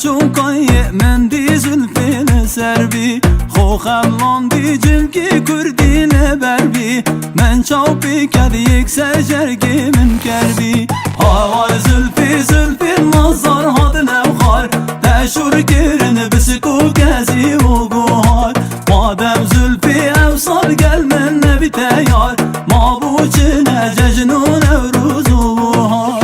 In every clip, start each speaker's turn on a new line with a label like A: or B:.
A: چونکای من دی زلفین سربی خوخم لاندی جمکی کردی نبربی من چاپی کد یک سجرگی من کربی هاوای زلفی زلفی مازار هاد نوخار تشور کرن بسکو گزی و گوهار مادم زلفی اوصال گل من نبی تیار ما بوچنه ججن و نوروز و بوهار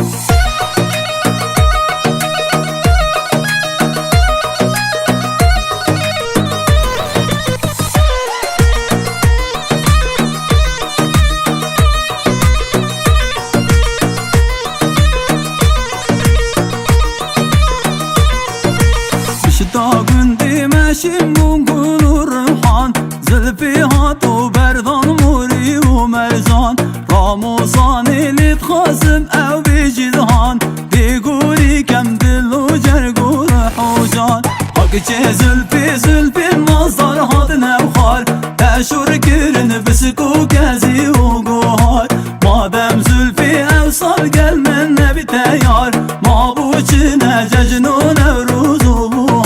A: داغندی ماشین مونگون و رحان زلفی هات و بردان موری و مرزان راموزانی لیت خاسم او بیجیدهان دیگوری کم دل و جرگو رح و جان حق چه زلفی زلفی مازدار هات نوخار تشور کرن بسکو گزی و گوهار مادم زلفی او سال گل من نبی تیار ما بوچنه ججن و نوروز و بوهار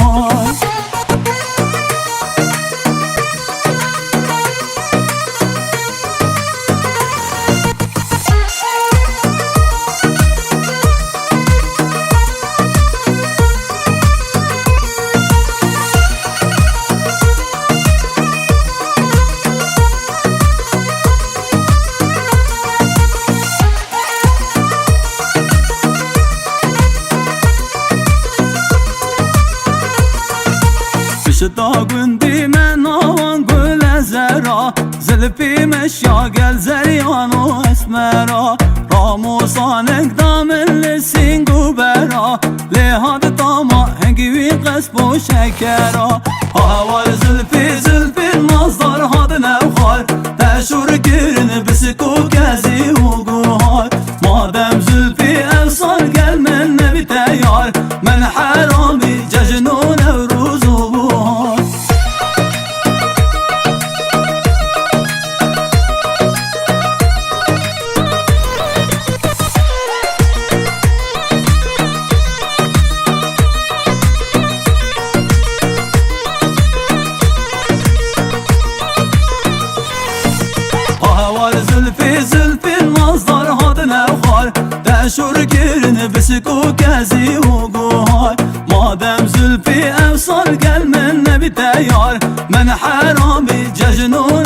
A: داغندی من آوان گل زرا زلفی مشیا گل زریان و اسمرا راموسانک دامن لسینگو برا لحاد تاما هنگیوی قصب و شکرا هاوال زلفی زلفی مازدار هاد نوخار تشور کرن بسکو گزی و گوهار مادم زلفی اوصال گل من نبی تیار من حرامی ججن و نوروز و بوهار زلفی زلفی مازدار هاد نوخار تشور کرن بسکو گزی و گوهار مادم زلفی اوصال گل من نبی تیار من حرامی ججن و